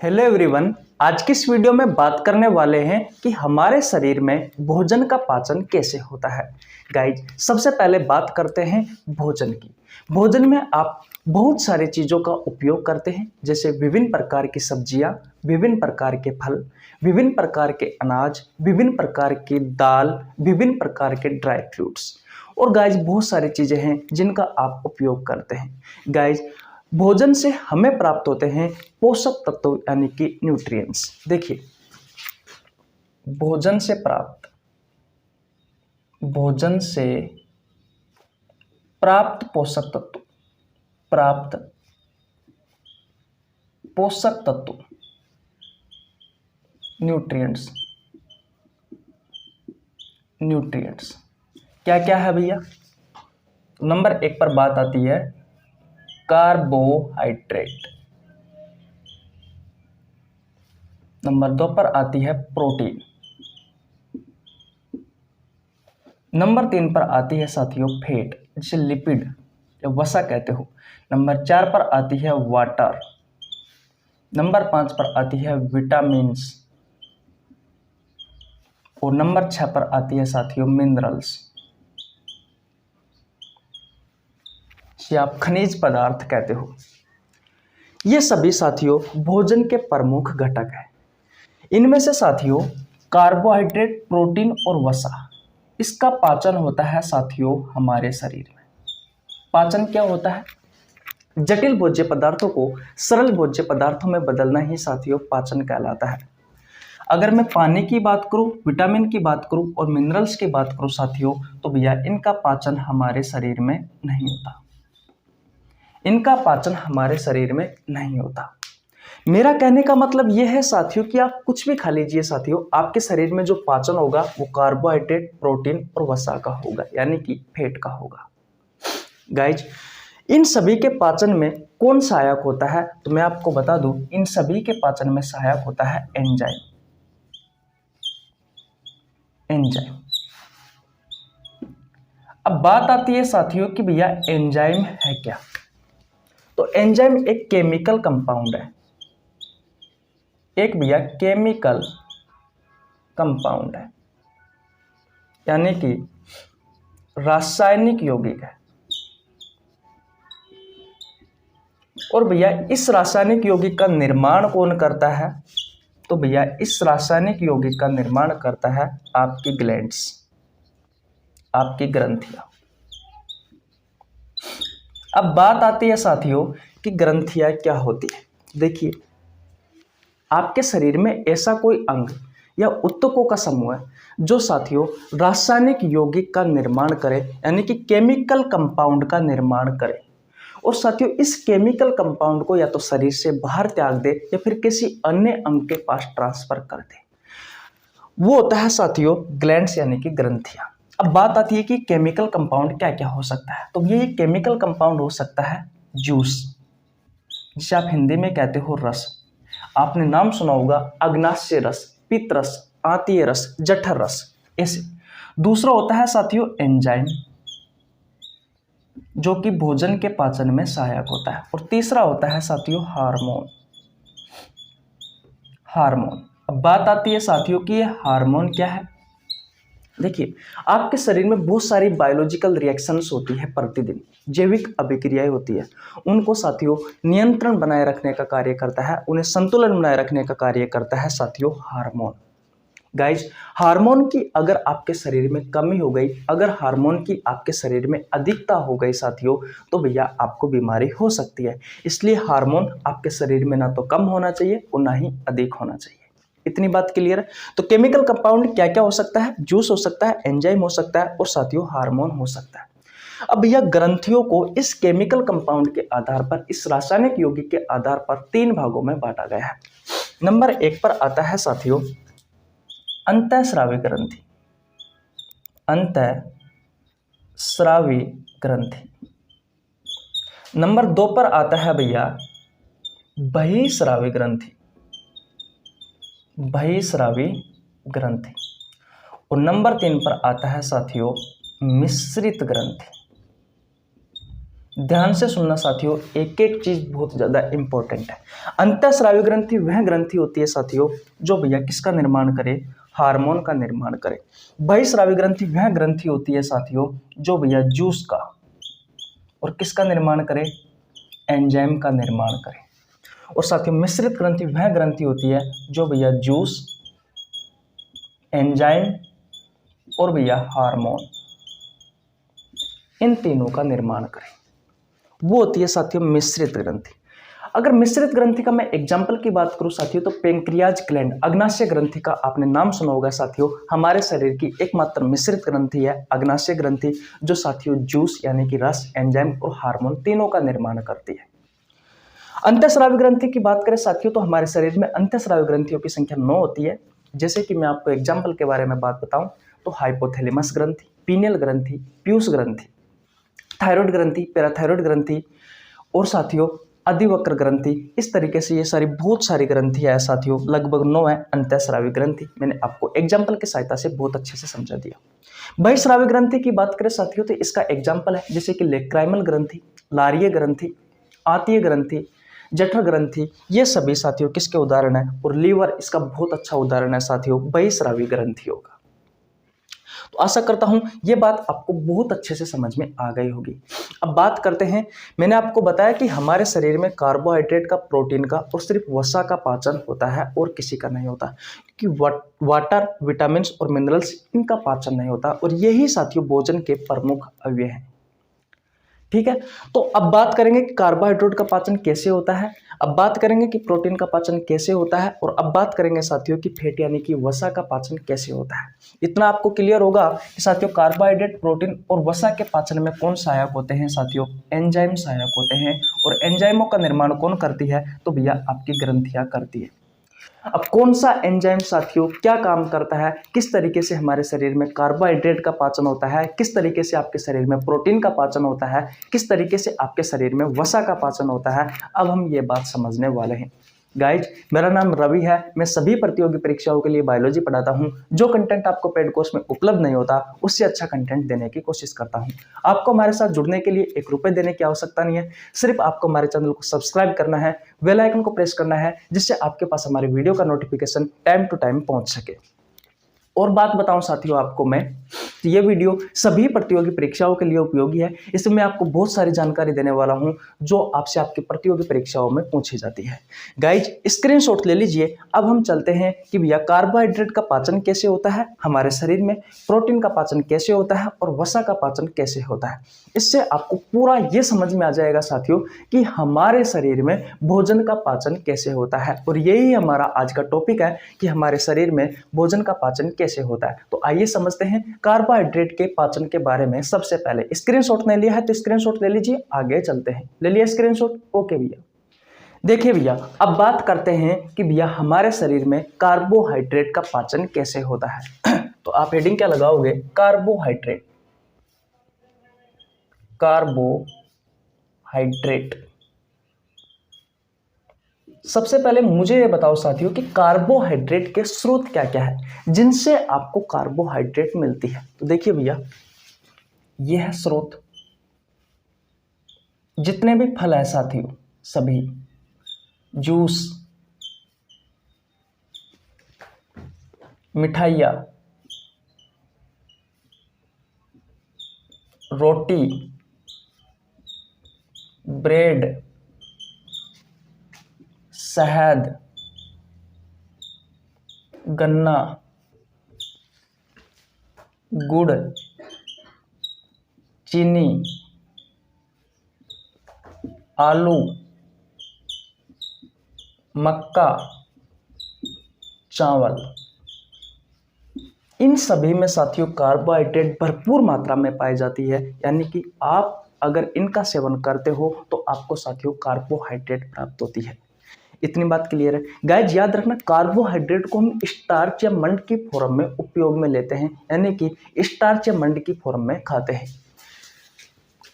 Hello everyone. आज की इस वीडियो में बात करने वाले हैं कि हमारे शरीर में भोजन का पाचन कैसे होता है। गाइज, सबसे पहले बात करते हैं भोजन की। भोजन में आप बहुत सारी चीज़ों का उपयोग करते हैं, जैसे विभिन्न प्रकार की सब्जियां, विभिन्न प्रकार के फल, विभिन्न प्रकार के अनाज, विभिन्न प्रकार की दाल, विभिन्न प्रकार के ड्राई फ्रूट्स और गाइज बहुत सारी चीज़ें हैं जिनका आप उपयोग करते हैं। गाइज, भोजन से हमें प्राप्त होते हैं पोषक तत्व यानी कि न्यूट्रिएंट्स। देखिए, भोजन से प्राप्त पोषक तत्व न्यूट्रिएंट्स क्या क्या है भैया? नंबर 1 पर बात आती है कार्बोहाइड्रेट। नंबर 2 पर आती है प्रोटीन। नंबर 3 पर आती है साथियों फैट, जिसे लिपिड या वसा कहते हो। नंबर 4 पर आती है वाटर। नंबर 5 पर आती है विटामिन्स और नंबर 6 पर आती है साथियों मिनरल्स, जिसे आप खनिज पदार्थ कहते हो। ये सभी साथियों भोजन के प्रमुख घटक हैं। इनमें से साथियों कार्बोहाइड्रेट, प्रोटीन और वसा, इसका पाचन होता है साथियों हमारे शरीर में। पाचन क्या होता है? जटिल भोज्य पदार्थों को सरल भोज्य पदार्थों में बदलना ही साथियों पाचन कहलाता है। अगर मैं पानी की बात करूं, विटामिन की बात करूं और मिनरल्स की बात करूं साथियों, तो भैया इनका पाचन हमारे शरीर में नहीं होता। मेरा कहने का मतलब यह है साथियों कि आप कुछ भी खा लीजिए साथियों, आपके शरीर में जो पाचन होगा वो कार्बोहाइड्रेट, प्रोटीन और वसा का होगा, यानी कि फैट का होगा। गाइज, इन सभी के पाचन में कौन सहायक होता है? तो मैं आपको बता दूं, इन सभी के पाचन में सहायक होता है एंजाइम। अब बात आती है साथियों कि भैया एंजाइम है क्या? तो एंजाइम एक केमिकल कंपाउंड है, केमिकल कंपाउंड है, यानी कि रासायनिक यौगिक है। और भैया इस रासायनिक यौगिक का निर्माण कौन करता है? तो भैया इस रासायनिक यौगिक का निर्माण करता है आपकी ग्लैंड्स, आपकी ग्रंथियां। अब बात आती है साथियों कि ग्रंथियां क्या होती है। देखिए, आपके शरीर में ऐसा कोई अंग या ऊतकों का समूह है जो साथियों रासायनिक यौगिक का निर्माण करे, यानी कि केमिकल कंपाउंड का निर्माण करे। और साथियों इस केमिकल कंपाउंड को या तो शरीर से बाहर त्याग दे या फिर किसी अन्य अंग के पास ट्रांसफर कर दे। वो होता है साथियों ग्लैंड्स, यानी कि ग्रंथियां। अब बात आती है कि केमिकल कंपाउंड क्या क्या हो सकता है। तो ये केमिकल कंपाउंड हो सकता है जूस, जिसे आप हिंदी में कहते हो रस। आपने नाम सुना होगा अग्नाशय रस, पित्त रस, आंतीय रस, जठर रस, ऐसे। दूसरा होता है साथियों एंजाइम, जो कि भोजन के पाचन में सहायक होता है। और तीसरा होता है साथियों हार्मोन। अब बात आती है साथियों कि ये हार्मोन क्या है। देखिए, आपके शरीर में बहुत सारी बायोलॉजिकल रिएक्शंस होती है, प्रतिदिन जैविक अभिक्रियाएं होती है। उनको साथियों नियंत्रण बनाए रखने का कार्य करता है, उन्हें संतुलन बनाए रखने का कार्य करता है साथियों हार्मोन। गाइज, हार्मोन की अगर आपके शरीर में कमी हो गई, अगर हार्मोन की आपके शरीर में अधिकता हो गई साथियों, तो भैया आपको बीमारी हो सकती है। इसलिए हार्मोन आपके शरीर में ना तो कम होना चाहिए और ना ही अधिक होना चाहिए। इतनी बात क्लियर है? तो केमिकल कंपाउंड क्या क्या हो सकता है? जूस हो सकता है, एंजाइम हो सकता है और साथियों हार्मोन हो सकता है। अब भैया ग्रंथियों को इस केमिकल कंपाउंड के आधार पर, इस रासायनिक यौगिक के आधार पर 3 भागों में बांटा गया है। नंबर 1 पर आता है साथियों अंतःस्रावी ग्रंथि। अंतःस्रावी ग्रंथि। नंबर 2 पर आता है भैया बहिस्रावी ग्रंथि, और नंबर 3 पर आता है साथियों मिश्रित ग्रंथि, ध्यान से सुनना साथियों, एक एक चीज बहुत ज्यादा इंपॉर्टेंट है। अंतःस्रावी ग्रंथि वह ग्रंथि होती है साथियों जो भैया किसका निर्माण करे, हार्मोन का निर्माण करे। बहिस्रावी ग्रंथि वह ग्रंथि होती है साथियों जो भैया जूस का और किसका निर्माण करे, एंजाइम का निर्माण करे। और साथियों मिश्रित ग्रंथि वह ग्रंथि होती है जो भैया जूस, एंजाइम और भैया हार्मोन इन तीनों का निर्माण करे, वो होती है साथियों मिश्रित ग्रंथि। अगर मिश्रित ग्रंथि का मैं एग्जाम्पल की बात करूं साथियों तो पेंक्रियाज ग्लैंड, अग्नाशय ग्रंथि का आपने नाम सुना होगा साथियों। हमारे शरीर की एकमात्र मिश्रित ग्रंथि है अग्नाशय ग्रंथि, जो साथियों जूस यानी कि रस, एंजाइम और हार्मोन तीनों का निर्माण करती है। अंतःस्रावी ग्रंथि की बात करें साथियों तो हमारे शरीर में अंतःस्रावी ग्रंथियों की संख्या 9 होती है। जैसे कि मैं आपको एग्जाम्पल के बारे में बात बताऊं तो हाइपोथैलेमस ग्रंथि, पीनियल ग्रंथि, पीयूष ग्रंथि, थायराइड ग्रंथि, पैराथायराइड ग्रंथि और साथियों अधिवक्र ग्रंथि। इस तरीके से ये सारी बहुत सारी ग्रंथि है साथियों, लगभग 9 है अंतःस्रावी ग्रंथि। मैंने आपको एग्जाम्पल की सहायता से बहुत अच्छे से समझा दिया। बहिस्रावी ग्रंथि की बात करें साथियों तो इसका एग्जाम्पल है जैसे कि लेक्राइमल ग्रंथि, लारीय ग्रंथि, आतीय ग्रंथि, जठर ग्रंथि, ये सभी साथियों किसके उदाहरण है। और लीवर इसका बहुत अच्छा उदाहरण है साथियों बहिस्रावी ग्रंथियों का। तो आशा करता हूं ये बात आपको बहुत अच्छे से समझ में आ गई होगी। अब बात करते हैं, मैंने आपको बताया कि हमारे शरीर में कार्बोहाइड्रेट का, प्रोटीन का और सिर्फ वसा का पाचन होता है और किसी का नहीं होता, क्योंकि वाटर, विटामिन्स और मिनरल्स इनका पाचन नहीं होता और यही साथियों भोजन के प्रमुख अवयव हैं। ठीक है, तो अब बात करेंगे कि कार्बोहाइड्रेट का पाचन कैसे होता है, अब बात करेंगे कि प्रोटीन का पाचन कैसे होता है और अब बात करेंगे साथियों कि फैट यानी कि वसा का पाचन कैसे होता है। इतना आपको क्लियर होगा कि साथियों कार्बोहाइड्रेट, प्रोटीन और वसा के पाचन में कौन सहायक होते हैं साथियों, एंजाइम सहायक होते हैं। और एंजाइमों का निर्माण कौन करती है तो भैया आपकी ग्रंथियां करती है। अब कौन सा एंजाइम साथियों क्या काम करता है, किस तरीके से हमारे शरीर में कार्बोहाइड्रेट का पाचन होता है, किस तरीके से आपके शरीर में प्रोटीन का पाचन होता है, किस तरीके से आपके शरीर में वसा का पाचन होता है, अब हम ये बात समझने वाले हैं। गाइज, मेरा नाम रवि है, मैं सभी प्रतियोगी परीक्षाओं के लिए बायोलॉजी पढ़ाता हूं। जो कंटेंट आपको पेड कोर्स में उपलब्ध नहीं होता उससे अच्छा कंटेंट देने की कोशिश करता हूं। आपको हमारे साथ जुड़ने के लिए 1 रुपये देने की आवश्यकता नहीं है, सिर्फ आपको हमारे चैनल को सब्सक्राइब करना है, बेल आइकन को प्रेस करना है, जिससे आपके पास हमारे वीडियो का नोटिफिकेशन टाइम टू टाइम पहुंच सके। और बात बताऊं साथियों आपको मैं, तो ये वीडियो सभी प्रतियोगी परीक्षाओं के लिए उपयोगी है। इसमें मैं आपको बहुत सारी जानकारी देने वाला हूं जो आपसे आपकी प्रतियोगी परीक्षाओं में पूछी जाती है। गाइज, स्क्रीनशॉट ले लीजिए। अब हम चलते हैं कि भैया कार्बोहाइड्रेट का पाचन कैसे होता है हमारे शरीर में, प्रोटीन का पाचन कैसे होता है और वसा का पाचन कैसे होता है। इससे आपको पूरा ये समझ में आ जाएगा साथियों कि हमारे शरीर में भोजन का पाचन कैसे होता है। और यही हमारा आज का टॉपिक है कि हमारे शरीर में भोजन का पाचन कैसे होता है। तो आइए समझते हैं कार्बोहाइड्रेट के पाचन के बारे में। सबसे पहले स्क्रीनशॉट नहीं लिया है तो स्क्रीनशॉट ले लीजिए, आगे चलते हैं। ले लिया स्क्रीनशॉट? ओके भैया, देखिए भैया, अब बात करते हैं कि भैया हमारे शरीर में कार्बोहाइड्रेट का पाचन कैसे होता है। तो आप हेडिंग क्या लगाओगे, कार्बोहाइड्रेट, कार्बोहाइड्रेट। सबसे पहले मुझे ये बताओ साथियों कि कार्बोहाइड्रेट के स्रोत क्या क्या है जिनसे आपको कार्बोहाइड्रेट मिलती है। तो देखिए भैया, यह है स्रोत। जितने भी फल है साथियों, सभी जूस, मिठाइयाँ, रोटी, ब्रेड, शहद, गन्ना, गुड़, चीनी, आलू, मक्का, चावल, इन सभी में साथियों कार्बोहाइड्रेट भरपूर मात्रा में पाई जाती है। यानी कि आप अगर इनका सेवन करते हो तो आपको साथियों कार्बोहाइड्रेट प्राप्त होती है। इतनी बात क्लियर है। गाइस, याद रखना कार्बोहाइड्रेट को हम स्टार्च या मंड की फॉर्म में उपयोग में लेते हैं, यानी कि स्टार्च या मंड की फॉर्म में खाते हैं।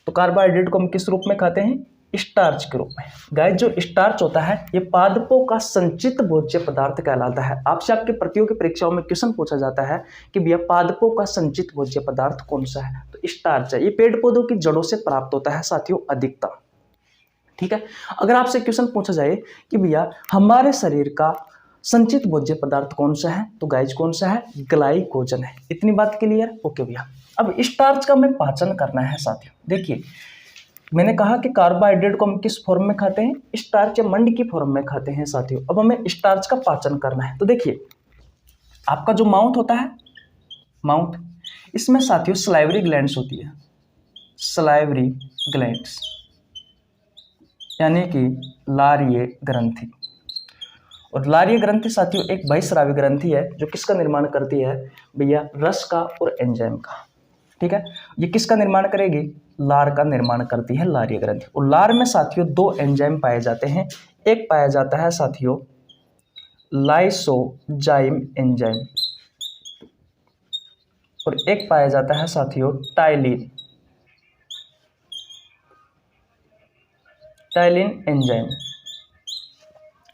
तो कार्बोहाइड्रेट को हम किस रूप में खाते हैं, स्टार्च के रूप में। गाइस जो स्टार्च होता है ये पादपों का संचित भोज्य पदार्थ कहलाता है। आपसे आपके प्रतियोगी परीक्षाओं में क्वेश्चन पूछा जाता है कि भैया पादपों का संचित भोज्य पदार्थ कौन सा है, तो स्टार्च है। ये पेड़ पौधों की जड़ों से प्राप्त होता है साथियों अधिकतम। ठीक है, अगर आपसे क्वेश्चन पूछा जाए कि भैया हमारे शरीर का संचित भोज्य पदार्थ कौन सा है, तो गाइस कौन सा है, ग्लाइकोजन है। इतनी बात क्लियर? ओके भैया, अब स्टार्च का हमें पाचन करना है साथियों। देखिए मैंने कहा कि कार्बोहाइड्रेट को हम किस फॉर्म में खाते हैं, स्टार्च या मंड की फॉर्म में खाते हैं साथियों। अब हमें स्टार्च का पाचन करना है। तो देखिए आपका जो माउथ होता है, माउथ, इसमें साथियों सलाइवरी ग्लैंड्स होती है, सलाइवरी ग्लैंड्स यानी कि लारीय ग्रंथि। और लारीय ग्रंथि साथियों एक बहिस्रावी ग्रंथि है जो किसका निर्माण करती है भैया, रस का और एंजाइम का। ठीक है, ये किसका निर्माण करेगी, लार का निर्माण करती है लारीय ग्रंथि। और लार में साथियों दो एंजाइम पाए जाते हैं, एक पाया जाता है साथियों लाइसोजाइम एंजाइम और एक पाया जाता है साथियों टाइलिन एंजाइम।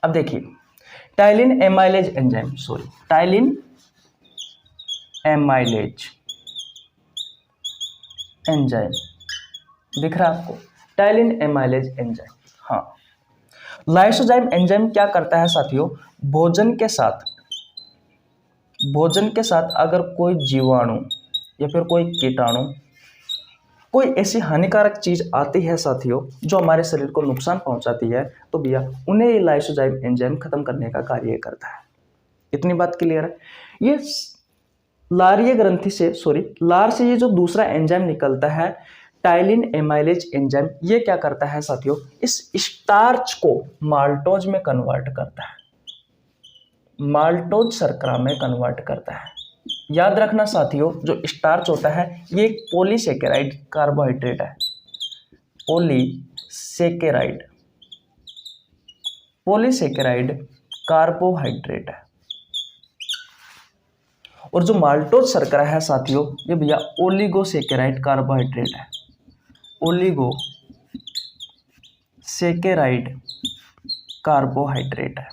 अब देखिए ptyalin amylase enzyme, ptyalin amylase enzyme दिख रहा है आपको, टाइलिन एमाइलेज एंजाइम। हाँ, लाइसोजाइम एंजाइम क्या करता है साथियों, भोजन के साथ अगर कोई जीवाणु या फिर कोई कीटाणु, कोई ऐसी हानिकारक चीज आती है साथियों जो हमारे शरीर को नुकसान पहुंचाती है, तो भैया उन्हें ये लाइसोजाइम एंजाइम खत्म करने का कार्य करता है। इतनी बात क्लियर है? ये लारीय ग्रंथि से लार से ये जो दूसरा एंजाइम निकलता है टाइलिन एमाइलेज एंजाइम, ये क्या करता है साथियों, इस स्टार्च को माल्टोज में कन्वर्ट करता है, माल्टोज शर्करा में कन्वर्ट करता है। याद रखना साथियों जो स्टार्च होता है ये एक पॉलीसेकेराइड कार्बोहाइड्रेट है, पॉलीसेकेराइड कार्बोहाइड्रेट है। और जो माल्टोज शर्करा है साथियों ये भैया ओलिगोसेकेराइड कार्बोहाइड्रेट है, ओलिगोसेकेराइड कार्बोहाइड्रेट है।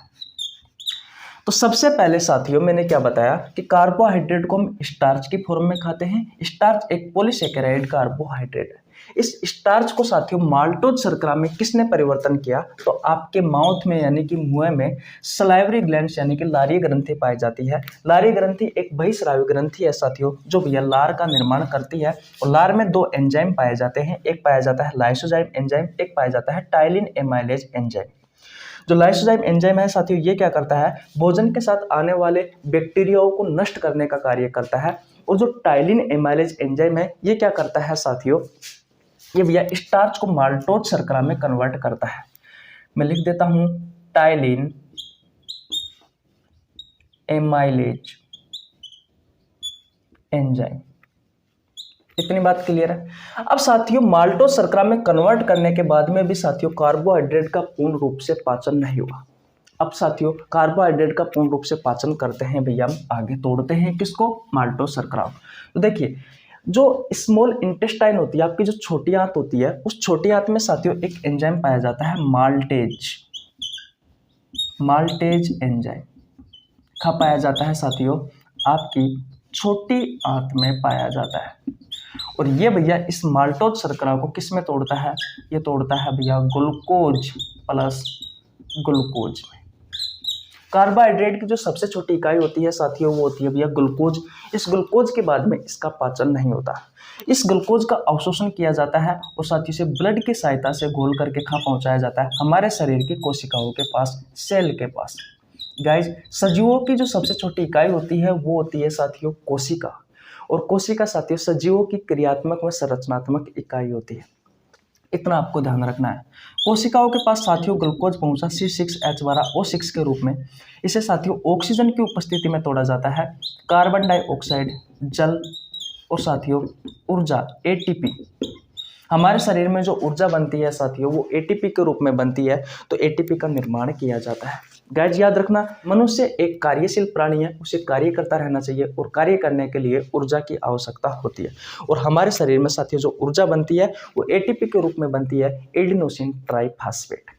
तो सबसे पहले साथियों मैंने क्या बताया कि कार्बोहाइड्रेट को हम स्टार्च की फॉर्म में खाते हैं। स्टार्च एक पॉलीसेकेराइड कार्बोहाइड्रेट है। इस स्टार्च को साथियों माल्टोज शर्करा में किसने परिवर्तन किया, तो आपके माउथ में यानी कि मुंह में सलाइवरी ग्लैंड्स यानी कि लारीय ग्रंथि पाई जाती है। लारीय ग्रंथि एक बहिस्रावी ग्रंथि है साथियों जो भैया लार का निर्माण करती है। और लार में दो एंजाइम पाए जाते हैं, एक पाया जाता है लाइसोजाइम एंजाइम, एक पाया जाता है टाइलिन एमाइलेज एंजाइम। जो लाइसोजाइम एंजाइम है साथियों ये क्या करता है, भोजन के साथ आने वाले बैक्टीरियाओं को नष्ट करने का कार्य करता है। और जो टाइलिन एमाइलेज एंजाइम है ये क्या करता है साथियों, ये भैया स्टार्च को माल्टोज शर्करा में कन्वर्ट करता है। मैं लिख देता हूं टाइलिन एमाइलेज एंजाइम। इतनी बात क्लियर है? अब साथियों माल्टोज शर्करा में कन्वर्ट करने के बाद में भी साथियों कार्बोहाइड्रेट का पूर्ण रूप से पाचन नहीं हुआ। अब साथियों कार्बोहाइड्रेट का पूर्ण रूप से पाचन करते हैं भैया, हम आगे तोड़ते हैं किसको, माल्टोज शर्करा। तो देखिए जो स्मॉल इंटेस्टाइन होती है, आपकी जो छोटी आंत होती है, उस छोटी आंत में साथियों एक एंजाइम पाया जाता है माल्टेज एंजाइम। कहाँ पाया जाता है साथियों, आपकी छोटी आंत में पाया जाता है। और ये भैया इस माल्टोज शर्करा को किस में तोड़ता है, ये तोड़ता है भैया ग्लूकोज प्लस ग्लूकोज में। कार्बोहाइड्रेट की जो सबसे छोटी इकाई होती है साथियों वो होती है भैया ग्लूकोज। इस ग्लूकोज के बाद में इसका पाचन नहीं होता, इस ग्लूकोज का अवशोषण किया जाता है और साथियों से ब्लड की सहायता से घोल करके कहाँ पहुंचाया जाता है, हमारे शरीर की कोशिकाओं के पास, सेल के पास। गाइज सजीवों की जो सबसे छोटी इकाई होती है वो होती है साथियों कोशिका। और कोशिका साथियों सजीवों की क्रियात्मक व संरचनात्मक इकाई होती है। इतना आपको ध्यान रखना है। कोशिकाओं के पास साथियों ग्लूकोज पहुंचा C6H12O6 के रूप में। इसे साथियों ऑक्सीजन की उपस्थिति में तोड़ा जाता है, कार्बन डाइऑक्साइड, जल और साथियों ऊर्जा ATP हमारे शरीर में जो ऊर्जा बनती है साथियों वो एटीपी के रूप में बनती है, तो एटीपी का निर्माण किया जाता है। गाइस याद रखना, मनुष्य एक कार्यशील प्राणी है, उसे कार्य करता रहना चाहिए और कार्य करने के लिए ऊर्जा की आवश्यकता होती है। और हमारे शरीर में साथियों जो ऊर्जा बनती है वो एटीपी के रूप में बनती है, एडिनोसिन ट्राइफॉस्फेट।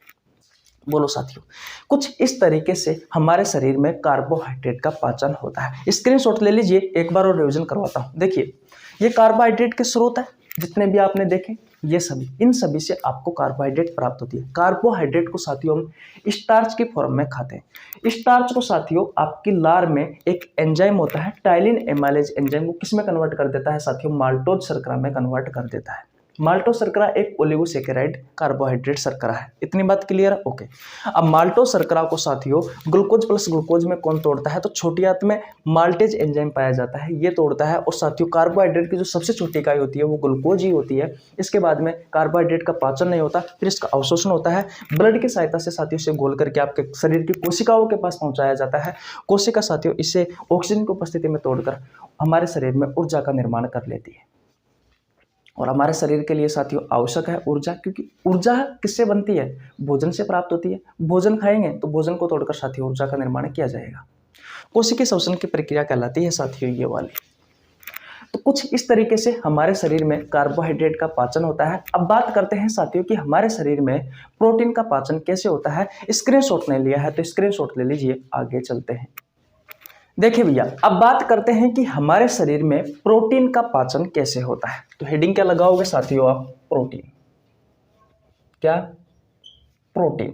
बोलो साथियों, कुछ इस तरीके से हमारे शरीर में कार्बोहाइड्रेट का पाचन होता है। स्क्रीनशॉट ले लीजिए, एक बार और रिवीजन करवाता हूँ। देखिए, ये कार्बोहाइड्रेट के स्रोत है, जितने भी आपने देखे ये सभी, इन सभी से आपको कार्बोहाइड्रेट प्राप्त होती है। कार्बोहाइड्रेट को साथियों हम स्टार्च के फॉर्म में खाते हैं। स्टार्च को साथियों आपकी लार में एक एंजाइम होता है, टाइलिन एमाइलेज एंजाइम, वो किस में कन्वर्ट कर देता है साथियों? माल्टोज शर्करा में कन्वर्ट कर देता है। माल्टोज शर्करा एक ओलिगोसैकेराइड कार्बोहाइड्रेट शर्करा है। इतनी बात क्लियर है? ओके। अब माल्टोज शर्करा को साथियों ग्लूकोज प्लस ग्लूकोज में कौन तोड़ता है? तो छोटी आंत में माल्टेज एंजाइम पाया जाता है, ये तोड़ता है। और साथियों कार्बोहाइड्रेट की जो सबसे छोटी इकाई होती है वो ग्लूकोज ही होती है। इसके बाद में कार्बोहाइड्रेट का पाचन नहीं होता, फिर इसका अवशोषण होता है। ब्लड की सहायता से साथियों से घोल करके आपके शरीर की कोशिकाओं के पास पहुंचाया जाता है। कोशिका साथियों इसे ऑक्सीजन की उपस्थिति में तोड़कर हमारे शरीर में ऊर्जा का निर्माण कर लेती है। और हमारे शरीर के लिए साथियों आवश्यक है ऊर्जा, क्योंकि ऊर्जा किससे बनती है? भोजन से प्राप्त होती है। भोजन खाएंगे तो भोजन को तोड़कर साथियों ऊर्जा का निर्माण किया जाएगा। कोशिकीय श्वसन की प्रक्रिया कहलाती है साथियों ये वाली। तो कुछ इस तरीके से हमारे शरीर में कार्बोहाइड्रेट का पाचन होता है। अब बात करते हैं साथियों कि हमारे शरीर में प्रोटीन का पाचन कैसे होता है। स्क्रीनशॉट नहीं लिया है तो स्क्रीनशॉट ले लीजिए, आगे चलते हैं। देखिए भैया, अब बात करते हैं कि हमारे शरीर में प्रोटीन का पाचन कैसे होता है। तो हेडिंग क्या लगाओगे साथियों आप? प्रोटीन। क्या? प्रोटीन।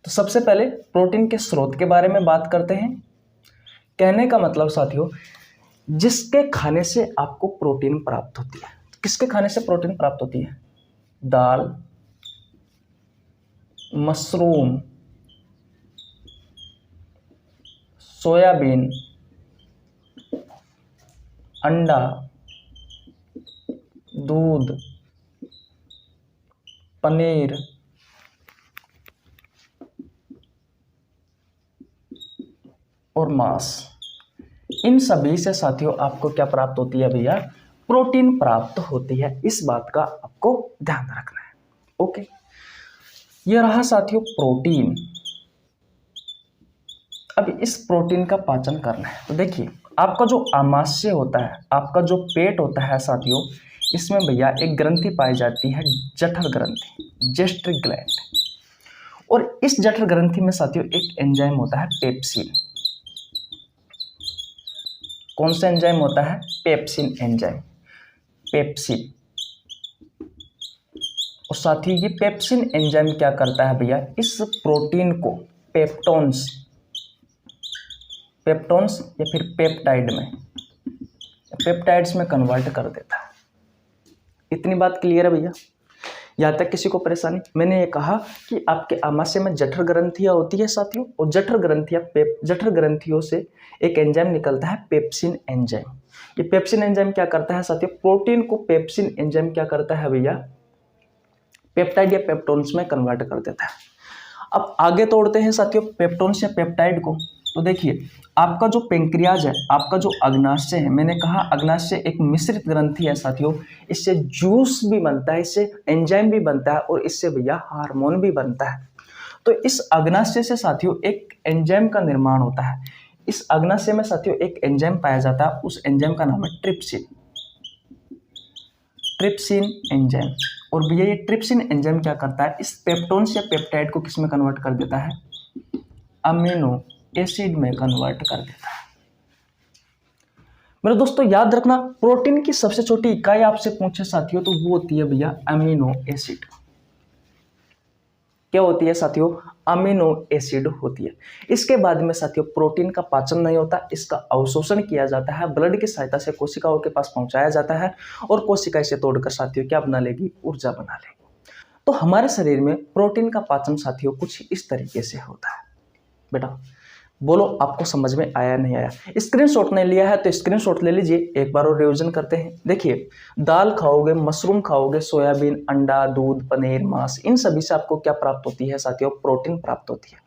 तो सबसे पहले प्रोटीन के स्रोत के बारे में बात करते हैं। कहने का मतलब साथियों, जिसके खाने से आपको प्रोटीन प्राप्त होती है। किसके खाने से प्रोटीन प्राप्त होती है? दाल, मशरूम, सोयाबीन, अंडा, दूध, पनीर, और मांस। इन सभी से साथियों आपको क्या प्राप्त होती है भैया? प्रोटीन प्राप्त होती है। इस बात का आपको ध्यान रखना है। ओके, यह रहा साथियों प्रोटीन। अब इस प्रोटीन का पाचन करना है। तो देखिए, आपका जो आमाशय होता है, आपका जो पेट होता है साथियों, इसमें भैया एक ग्रंथि पाई जाती है, जठर ग्रंथि, गैस्ट्रिक ग्लैंड। और इस जठर ग्रंथि में साथियों एक एंजाइम होता है पेप्सिन। कौन सा एंजाइम होता है? Pepsin enzyme, pepsin. और साथियों ये पेप्सिन एंजाइम क्या करता है भैया? इस प्रोटीन को पेप्टोन्स या फिर पेप्टाइड्स में कन्वर्ट कर देता है। इतनी बात क्लियर है भैया? यहाँ तक किसी को परेशानी? मैंने ये कहा कि आपके आमाशय में जठर ग्रंथियाँ होती है साथियों, और जठर ग्रंथियों से एक एंजाइम निकलता है पेप्सिन एंजाइम। ये पेप्सिन एंजाइम क्या करता है साथियों? प्रोटीन को पेप्सिन एंजाइम क्या करता है भैया? पेप्टाइड या पेप्टोन्स में कन्वर्ट कर देता है। अब आगे तोड़ते हैं साथियों पेप्टोन्स या पेप्टाइड को। तो देखिए, आपका जो पेंक्रियाज है, आपका जो अग्नाशय है, मैंने कहा अग्नाशय एक मिश्रित ग्रंथि है साथियों। इससे जूस भी बनता है, इससे एंजाइम भी बनता है, और इससे भैया हार्मोन भी बनता है। तो इस अग्नाशय से साथियों एक एंजाइम का निर्माण होता है। इस अग्नाशय में साथियों एक एंजाइम पाया जाता है, उस एंजाइम का नाम है ट्रिप्सिन एंजाइम। और भैया ये ट्रिप्सिन एंजाइम क्या करता है? इस पेप्टोन्स या पेप्टाइड को किस में कन्वर्ट कर देता है? अमीनो एसिड में कन्वर्ट कर देता है। मेरे दोस्तों याद रखना, प्रोटीन की सबसे छोटी इकाई आपसे पूछे साथियों तो वो होती है भैया अमीनो एसिड। क्या होती है साथियों? अमीनो एसिड होती है। इसके बाद में साथियों प्रोटीन का पाचन नहीं होता, इसका अवशोषण किया जाता है, ब्लड की सहायता से कोशिकाओं के पास पहुंचाया जाता है, और कोशिका इसे तोड़कर साथियों क्या बना लेगी? ऊर्जा बना लेगी। तो हमारे शरीर में प्रोटीन का पाचन साथियों कुछ इस तरीके से होता है। बेटा बोलो, आपको समझ में आया नहीं आया? स्क्रीनशॉट नहीं लिया है तो स्क्रीनशॉट ले लीजिए, एक बार और रिवीजन करते हैं। देखिए, दाल खाओगे, मशरूम खाओगे, सोयाबीन, अंडा, दूध, पनीर, मांस, इन सभी से आपको क्या प्राप्त होती है साथियों? प्रोटीन प्राप्त होती है।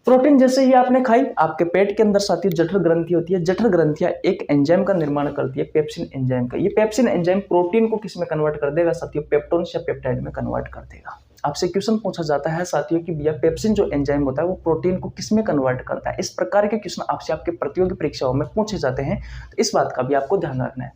प्रोटीन जैसे ही आपने खाई, आपके पेट के अंदर साथियों जठर ग्रंथि होती है। जठर ग्रंथियां एक एंजाइम का निर्माण करती है, पेप्सिन एंजाइम का। ये पेप्सिन एंजाइम प्रोटीन को किस में कन्वर्ट कर देगा साथियों? पेप्टोन या पेप्टाइड में कन्वर्ट कर देगा। आपसे क्वेश्चन पूछा जाता है साथियों कि भैया पेप्सिन जो एंजाइम होता है वो प्रोटीन को किस में कन्वर्ट करता है? इस प्रकार के क्वेश्चन आपसे आपके प्रतियोगी परीक्षाओं में पूछे जाते हैं, तो इस बात का भी आपको ध्यान रखना है।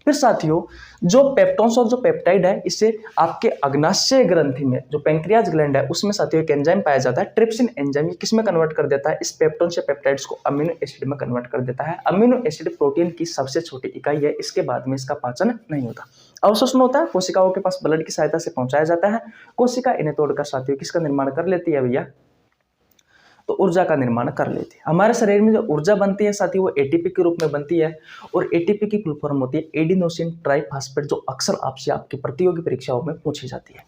फिर साथियों जो पेप्टोन्स और जो पेप्टाइड है, इससे आपके अग्नाशय ग्रंथि में जो पैंक्रियाज ग्लैंड है उसमें साथियों एक एंजाइम पाया जाता है, ट्रिप्सिन एंजाइम। ये किस में कन्वर्ट कर देता है? इस पेप्टोन्स या पेप्टाइड्स को अमीनो एसिड में कन्वर्ट कर देता है। अमीनो एसिड प्रोटीन की सबसे छोटी इकाई है, इसके बाद में इसका पाचन नहीं होता। अवशोषण होता है, कोशिकाओं के पास ब्लड की सहायता से पहुंचाया जाता है। कोशिका इन्हें तोड़कर साथियों किसका निर्माण कर लेती है भैया? तो ऊर्जा का निर्माण कर लेती है। हमारे शरीर में जो ऊर्जा बनती है साथियों वो एटीपी के रूप में बनती है, और एटीपी की फुल फॉर्म होती है एडिनोसिन ट्राइफॉस्फेट, जो अक्सर आपसे आपकी प्रतियोगी परीक्षाओं में पूछी जाती है।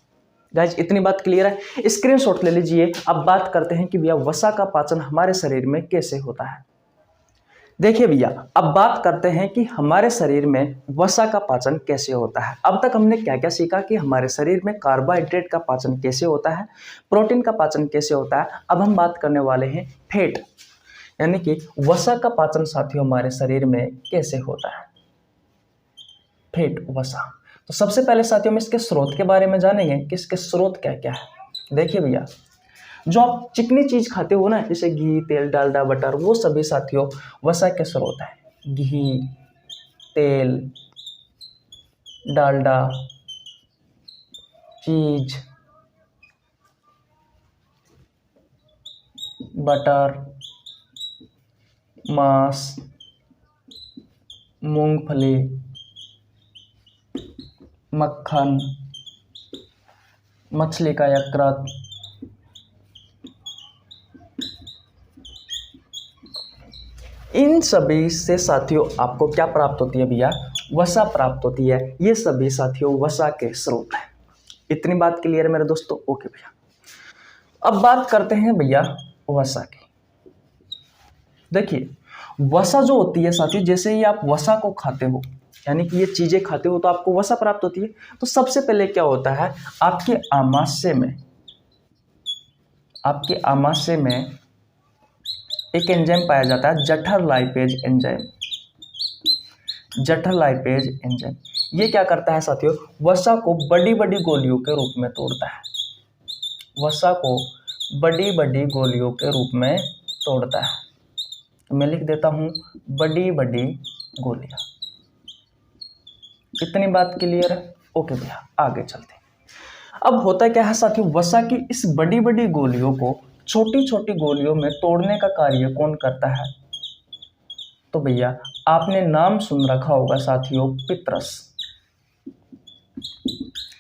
गाइज इतनी बात क्लियर है? स्क्रीनशॉट ले लीजिए। अब बात करते हैं कि भैया वसा का पाचन हमारे शरीर में कैसे होता है। देखिए भैया, अब बात करते हैं कि हमारे शरीर में वसा का पाचन कैसे होता है। अब तक हमने क्या क्या सीखा कि हमारे शरीर में कार्बोहाइड्रेट का पाचन कैसे होता है, प्रोटीन का पाचन कैसे होता है। अब हम बात करने वाले हैं फैट, यानी कि वसा का पाचन साथियों हमारे शरीर में कैसे होता है। फैट, वसा। तो सबसे पहले साथियों में इसके स्रोत के बारे में जानेंगे कि इसके स्रोत क्या क्या है। देखिए भैया, जो आप चिकनी चीज खाते हो ना, जैसे घी, तेल, डालडा, बटर, वो सभी साथियों वसा के स्रोत है। घी, तेल, डालडा, चीज, बटर, मांस, मूंगफली, मक्खन, मछली का यकृत, इन सभी से साथियों आपको क्या प्राप्त होती है भैया? वसा प्राप्त होती है। ये सभी साथियों वसा के स्रोत हैं। इतनी बात क्लियर है मेरे दोस्तों? ओके भैया, अब बात करते हैं भैया वसा की। देखिए वसा जो होती है साथियों, जैसे ही आप वसा को खाते हो, यानी कि ये चीजें खाते हो, तो आपको वसा प्राप्त होती है। तो सबसे पहले क्या होता है, आपके आमाशय में एक एंजाइम पाया जाता है, जठर लाइपेज एंजाइम। जठर लाइपेज एंजाइम ये क्या करता है साथियों? वसा को बड़ी बड़ी गोलियों के रूप में तोड़ता है। वसा को बड़ी बड़ी गोलियों के रूप में तोड़ता है। मैं लिख देता हूं, बड़ी बड़ी गोलियां। इतनी बात क्लियर है? ओके भैया, आगे चलते हैं। अब होता क्या है साथियों, वसा की इस बड़ी बड़ी गोलियों को छोटी छोटी गोलियों में तोड़ने का कार्य कौन करता है? तो भैया आपने नाम सुन रखा होगा साथियों, पित्रस।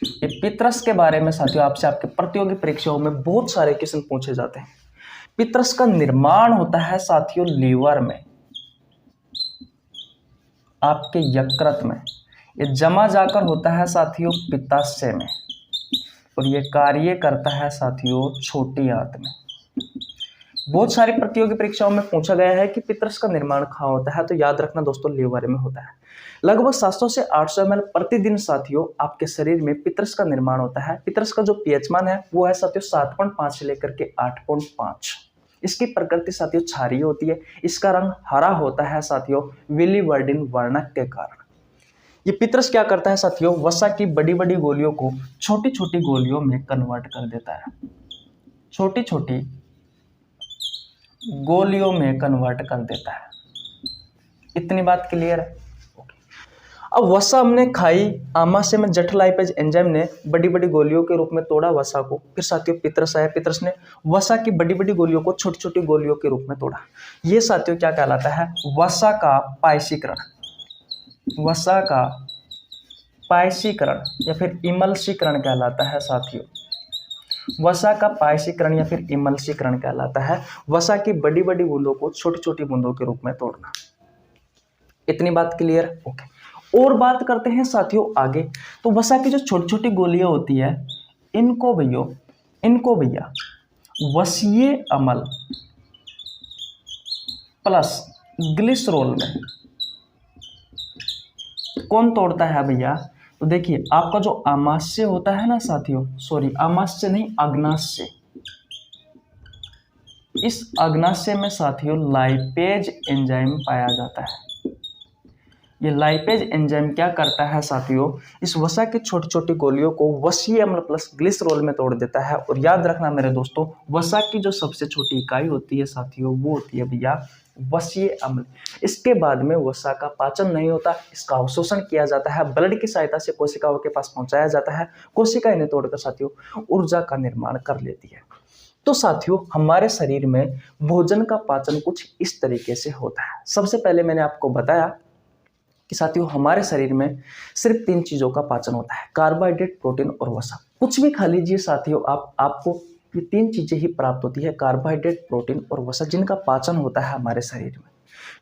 ये पित्रस के बारे में साथियों आपसे आपके प्रतियोगी परीक्षाओं में बहुत सारे क्वेश्चन पूछे जाते हैं। पित्रस का निर्माण होता है साथियों लीवर में, आपके यकृत में। ये जमा जाकर होता है साथियों पित्ताशय में, और ये कार्य करता है साथियों छोटी आंत में। बहुत सारी प्रतियोगी परीक्षाओं में पूछा गया है कि पित्रस का निर्माण कहाँ होता है, तो याद रखना दोस्तों लीवर में होता है। लगभग 700 से 800 ml प्रतिदिन साथियों आपके शरीर में पित्रस का निर्माण होता है। पित्रस का जो पीएच मान है वो है साथियों 7.5 से लेकर के 8.5। इसकी प्रकृति साथियों क्षारीय होती है। इसका रंग हरा होता है साथियों विलिवर्डिन वर्णक के कारण। ये पित्रस क्या करता है साथियों, वसा की बड़ी बड़ी गोलियों को छोटी छोटी गोलियों में कन्वर्ट कर देता है। छोटी छोटी गोलियों में कन्वर्ट कर देता है। इतनी बात क्लियर है? अब वसा हमने खाई, आमाशय में जठर लाइपेज एंजाइम ने बड़ी बड़ी गोलियों के रूप में तोड़ा वसा को। फिर साथियों पित्रस आया, पित्रस ने वसा की बड़ी बड़ी गोलियों को छोटी छोटी गोलियों के रूप में तोड़ा। ये साथियों क्या कहलाता है? वसा का पायसीकरण। वसा का पायसीकरण या फिर इमल्सीकरण कहलाता है साथियों। वसा का पायसीकरण या फिर इमल्सीकरण कहलाता है वसा की बड़ी बड़ी बूंदों को छोटी छोटी बूंदों के रूप में तोड़ना। इतनी बात क्लियर? ओके, और बात करते हैं साथियों आगे। तो वसा की जो छोटी छोटी गोलियां होती है, इनको भैया वसीय अम्ल प्लस ग्लिसरॉल में कौन तोड़ता है भैया? तो देखिए आपका जो आमाशय होता है ना साथियों, सॉरी आमाशय नहीं, अग्नाशय। इस अग्नाशय में साथियों लाइपेज एंजाइम पाया जाता है। ये लाइपेज एंजाइम क्या करता है साथियों, इस वसा की छोटी छोटी गोलियों को वसीय अम्ल प्लस ग्लिसरॉल में तोड़ देता है। और याद रखना मेरे दोस्तों, वसा की जो सबसे छोटी इकाई होती है साथियों, वो होती है भैया वसीय अम्ल। इसके बाद में वसा का पाचन नहीं होता, इसका अवशोषण किया जाता है, ब्लड की सहायता से कोशिकाओं के पास पहुंचाया जाता है। कोशिका इन्हें तोड़कर साथियों ऊर्जा का निर्माण कर लेती है। तो साथियों, हमारे शरीर में भोजन का पाचन कुछ इस तरीके से होता है। सबसे पहले मैंने आपको बताया कि साथियों हमारे शरीर में सिर्फ 3 चीजों का पाचन होता है, कार्बोहाइड्रेट, प्रोटीन और वसा। कुछ भी खा लीजिए साथियों, आपको ये 3 चीजें ही प्राप्त होती है, कार्बोहाइड्रेट, प्रोटीन और वसा, जिनका पाचन होता है हमारे शरीर में।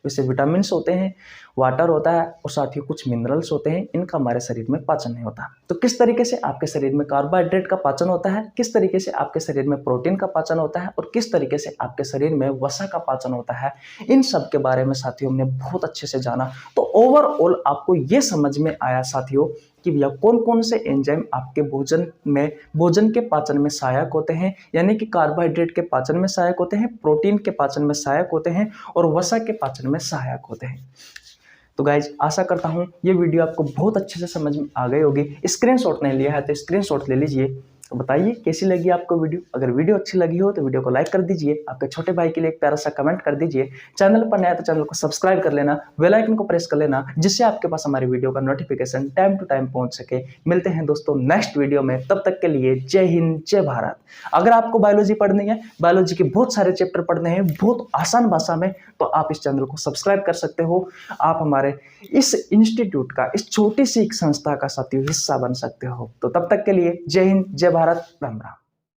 जैसे विटामिन्स होते हैं, वाटर होता है और साथियों कुछ मिनरल्स होते हैं, इनका हमारे शरीर में पाचन नहीं होता। तो किस तरीके से आपके शरीर में कार्बोहाइड्रेट का पाचन होता है, किस तरीके से आपके शरीर में प्रोटीन का पाचन होता है और किस तरीके से आपके शरीर में वसा का पाचन होता है, इन सब के बारे में साथियों हमने बहुत अच्छे से जाना। तो ओवरऑल आपको ये समझ में आया साथियों कि भैया कौन कौन से एंजाइम आपके भोजन के पाचन में सहायक होते हैं, यानी कि कार्बोहाइड्रेट के पाचन में सहायक होते हैं, प्रोटीन के पाचन में सहायक होते हैं और वसा के पाचन में सहायक होते हैं। तो गाइज आशा करता हूं ये वीडियो आपको बहुत अच्छे से समझ में आ गई होगी। स्क्रीनशॉट नहीं लिया है तो स्क्रीनशॉट ले लीजिए। तो बताइए कैसी लगी आपको वीडियो। अगर वीडियो अच्छी लगी हो तो वीडियो को लाइक कर दीजिए, आपके छोटे भाई के लिए एक प्यारा सा कमेंट कर दीजिए, चैनल पर नया तो चैनल को सब्सक्राइब कर लेना, बेल आइकन को प्रेस कर लेना, जिससे आपके पास हमारी वीडियो का नोटिफिकेशन टाइम टू टाइम पहुंच सके। मिलते हैं दोस्तों नेक्स्ट वीडियो में, तब तक के लिए जय हिंद जय भारत। अगर आपको बायोलॉजी पढ़नी है, बायोलॉजी के बहुत सारे चैप्टर पढ़ने हैं बहुत आसान भाषा में, तो आप इस चैनल को सब्सक्राइब कर सकते हो। आप हमारे इस इंस्टीट्यूट का, इस छोटी सी एक संस्था का साथियों हिस्सा बन सकते हो। तो तब तक के लिए जय हिंद जय भारत, राम राम।